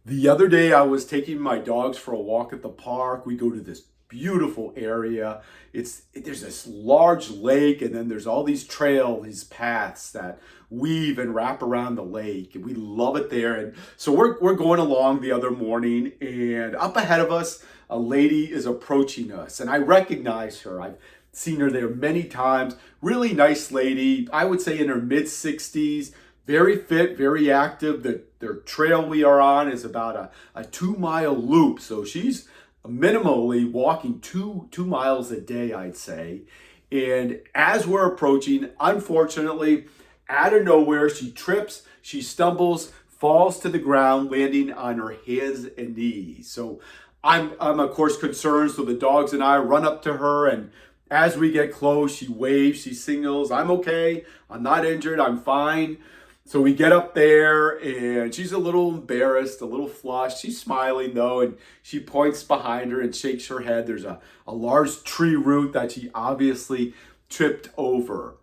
The other day, I was taking my dogs for a walk at the park. We go to this beautiful area. There's this large lake, and then there's all these these paths that weave and wrap around the lake, and we love it there. And so we're going along the other morning, and up ahead of us, a lady is approaching us, and I recognize her. I've seen her there many times. Really nice lady. I would say in her mid 60s, very fit, very active. The trail we are on is about a 2 mile loop. So she's minimally walking two miles a day, I'd say. And as we're approaching, unfortunately, out of nowhere, she trips, she stumbles, falls to the ground, landing on her hands and knees. So I'm of course concerned. So the dogs and I run up to her, and as we get close, she waves, she signals, I'm okay, I'm not injured, I'm fine. So we get up there, and she's a little embarrassed, a little flushed. She's smiling though, and she points behind her and shakes her head. There's a large tree root that she obviously tripped over.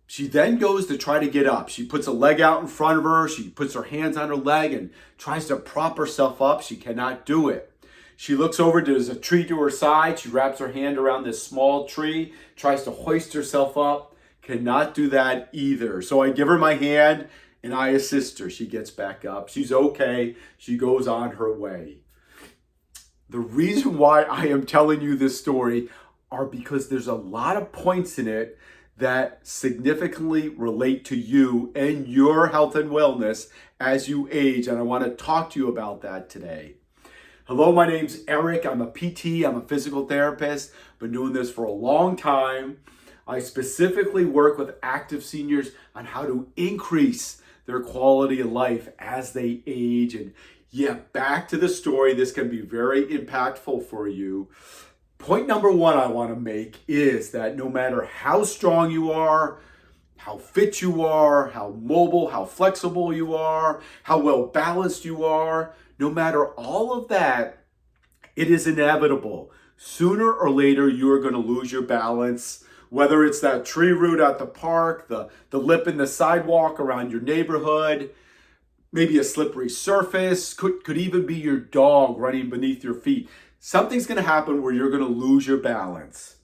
She then goes to try to get up. She puts a leg out in front of her. She puts her hands on her leg and tries to prop herself up. She cannot do it. She looks over, there's a tree to her side. She wraps her hand around this small tree, tries to hoist herself up. Cannot do that either. So I give her my hand and I assist her. She gets back up. She's okay. She goes on her way. The reason why I am telling you this story are because there's a lot of points in it that significantly relate to you and your health and wellness as you age. And I want to talk to you about that today. Hello, my name's Eric. I'm a PT. I'm a physical therapist. Been doing this for a long time. I specifically work with active seniors on how to increase their quality of life as they age. And yeah, back to the story, this can be very impactful for you. Point number one I want to make is that no matter how strong you are, how fit you are, how mobile, how flexible you are, how well balanced you are, no matter all of that, it is inevitable. Sooner or later, you are going to lose your balance. Whether it's that tree root at the park, the lip in the sidewalk around your neighborhood, maybe a slippery surface, could even be your dog running beneath your feet. Something's going to happen where you're going to lose your balance.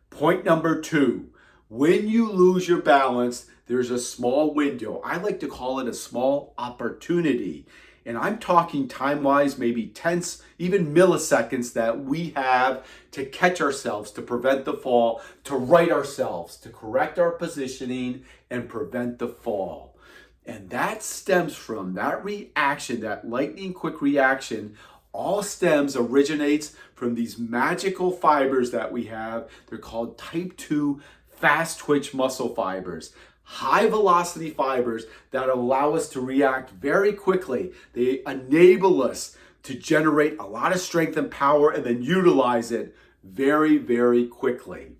Point number two, when you lose your balance, there's a small window. I like to call it a small opportunity. And I'm talking time-wise, maybe tenths, even milliseconds that we have to catch ourselves, to prevent the fall, to right ourselves, to correct our positioning and prevent the fall. And that stems from that reaction, that lightning quick reaction, originates from these magical fibers that we have. They're called type 2 fast twitch muscle fibers. High velocity fibers that allow us to react very quickly. They enable us to generate a lot of strength and power and then utilize it very, very quickly.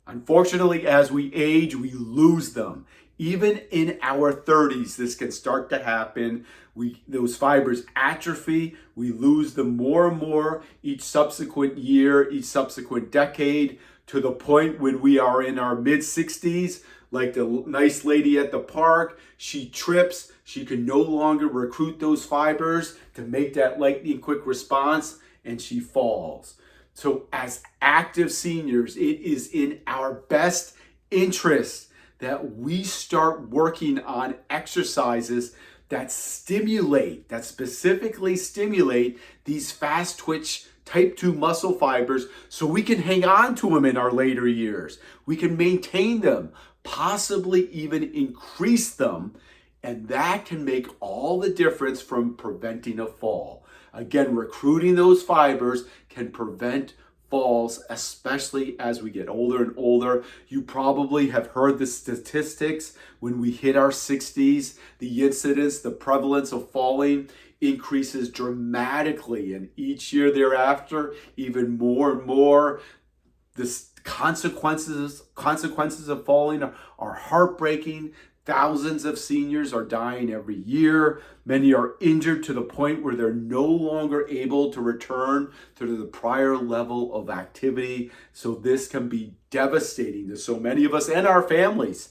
Unfortunately, as we age, we lose them. Even in our 30s, this can start to happen. Those fibers atrophy. We lose them more and more each subsequent year, each subsequent decade, to the point when we are in our mid 60s. Like the nice lady at the park, she trips, she can no longer recruit those fibers to make that lightning quick response, and she falls. So as active seniors, it is in our best interest that we start working on exercises that specifically stimulate these fast twitch type 2 muscle fibers so we can hang on to them in our later years. We can maintain them, possibly even increase them, and that can make all the difference from preventing a fall. Again, recruiting those fibers can prevent falls, especially as we get older and older. You probably have heard the statistics. When we hit our 60s, the incidence, the prevalence of falling increases dramatically, and each year thereafter, even more and more. The consequences of falling are heartbreaking. Thousands of seniors are dying every year. Many are injured to the point where they're no longer able to return to the prior level of activity. So this can be devastating to so many of us and our families.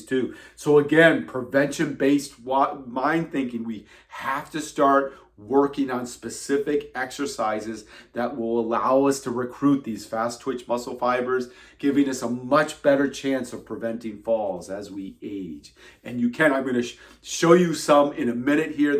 Too. So again, prevention-based mind thinking, we have to start working on specific exercises that will allow us to recruit these fast twitch muscle fibers, giving us a much better chance of preventing falls as we age. And I'm going to show you some in a minute here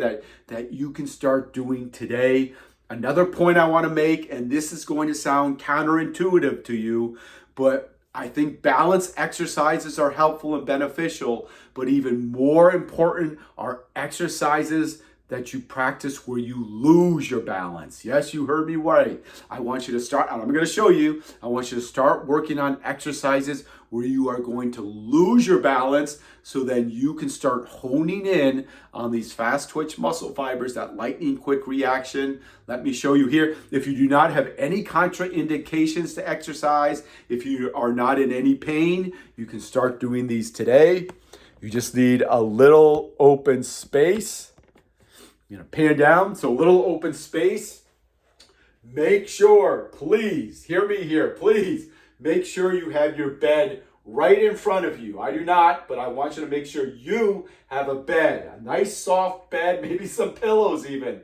that you can start doing today. Another point I want to make, and this is going to sound counterintuitive to you, but I think balance exercises are helpful and beneficial, but even more important are exercises that you practice where you lose your balance. Yes, you heard me right. I want you to start, and I'm going to show you, I want you to start working on exercises where you are going to lose your balance, so then you can start honing in on these fast twitch muscle fibers, that lightning quick reaction. Let me show you here. If you do not have any contraindications to exercise, if you are not in any pain, you can start doing these today. You just need a little open space. Pan down, so a little open space. Make sure, please, hear me here, please, make sure you have your bed right in front of you. I do not, but I want you to make sure you have a bed, a nice soft bed, maybe some pillows even,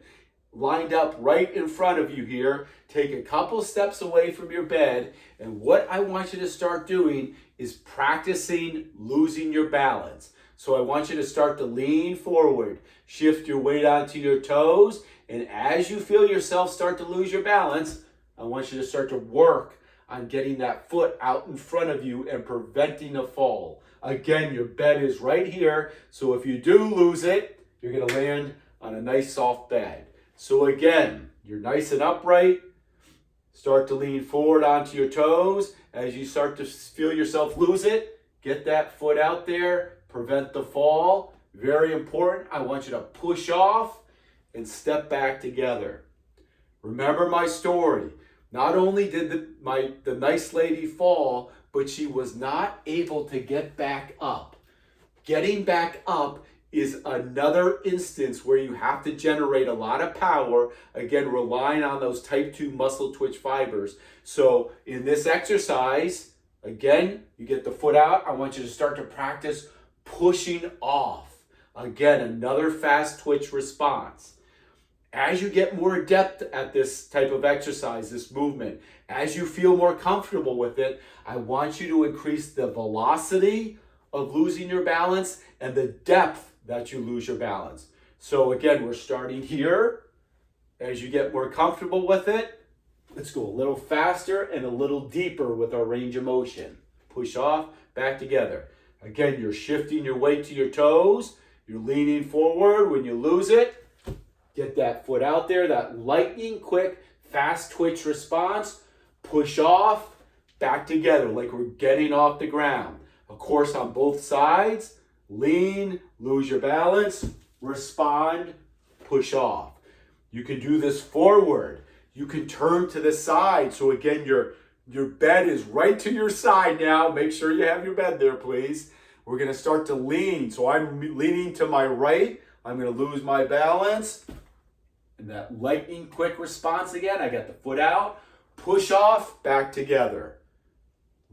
lined up right in front of you here. Take a couple steps away from your bed, and what I want you to start doing is practicing losing your balance. So I want you to start to lean forward, shift your weight onto your toes, and as you feel yourself start to lose your balance, I want you to start to work on getting that foot out in front of you and preventing a fall. Again, your bed is right here, so if you do lose it, you're going to land on a nice soft bed. So again, you're nice and upright. Start to lean forward onto your toes. As you start to feel yourself lose it, get that foot out there. Prevent the fall. Very important. I want you to push off and step back together. Remember my story. Not only did the nice lady fall, but she was not able to get back up. Getting back up is another instance where you have to generate a lot of power, again, relying on those type 2 muscle twitch fibers. So in this exercise, again, you get the foot out. I want you to start to practice pushing off. Again, another fast twitch response. As you get more adept at this type of exercise, this movement, as you feel more comfortable with it, I want you to increase the velocity of losing your balance and the depth that you lose your balance. So again, we're starting here. As you get more comfortable with it, let's go a little faster and a little deeper with our range of motion. Push off, back together. Again, you're shifting your weight to your toes. You're leaning forward. When you lose it, get that foot out there, that lightning quick, fast twitch response. Push off, back together like we're getting off the ground. Of course, on both sides, lean, lose your balance, respond, push off. You can do this forward. You can turn to the side. So again, your bed is right to your side now. Make sure you have your bed there, please. We're going to start to lean. So I'm leaning to my right. I'm going to lose my balance. And that lightning quick response again. I got the foot out. Push off, back together.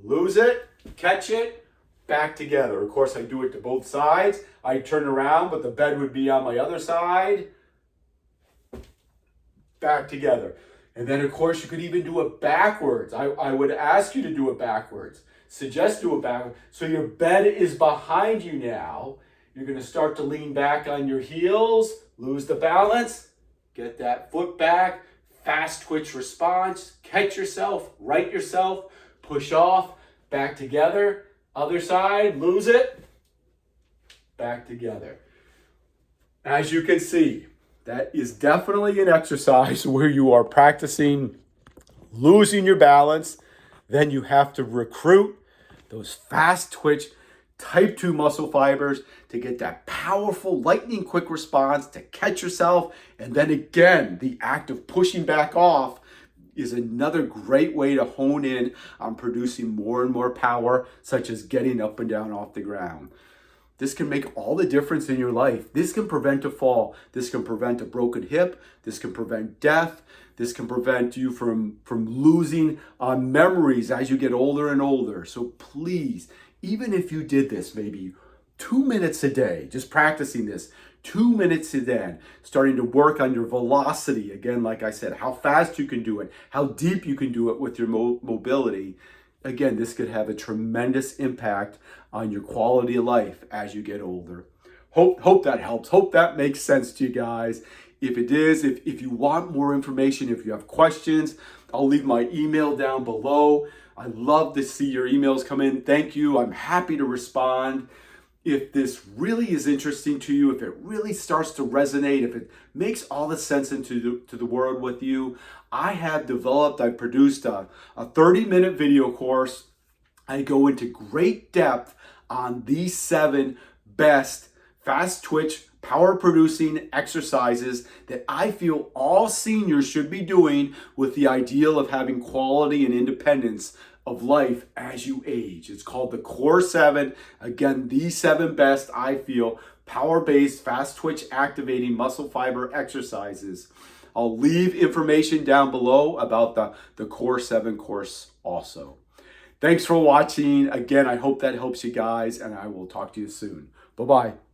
Lose it, catch it, back together. Of course, I do it to both sides. I turn around, but the bed would be on my other side. Back together. And then, of course, you could even do it backwards. I would ask you to do it backwards. Suggest do it backwards. So your bed is behind you now. You're going to start to lean back on your heels, lose the balance, get that foot back, fast twitch response, catch yourself, right yourself, push off, back together. Other side, lose it, back together. As you can see, that is definitely an exercise where you are practicing losing your balance. Then you have to recruit those fast twitch type 2 muscle fibers to get that powerful lightning quick response, to catch yourself. And then again, the act of pushing back off is another great way to hone in on producing more and more power, such as getting up and down off the ground. This can make all the difference in your life. This can prevent a fall. This can prevent a broken hip. This can prevent death. This can prevent you from losing memories as you get older and older. So please, even if you did this maybe 2 minutes a day, just practicing this, 2 minutes a day, starting to work on your velocity. Again, like I said, how fast you can do it, how deep you can do it with your mobility. Again, this could have a tremendous impact on your quality of life as you get older. Hope that helps. Hope that makes sense to you guys. If it is, if you want more information, if you have questions, I'll leave my email down below. I love to see your emails come in. Thank you. I'm happy to respond. If this really is interesting to you, if it really starts to resonate, if it makes all the sense into the world with you, I've produced a 30-minute video course. I go into great depth on these 7 best fast twitch power producing exercises that I feel all seniors should be doing with the ideal of having quality and independence of life as you age. It's called the Core 7. Again, these 7 best, I feel, power-based, fast twitch activating muscle fiber exercises. I'll leave information down below about the Core 7 course also. Thanks for watching. Again, I hope that helps you guys, and I will talk to you soon. Bye-bye.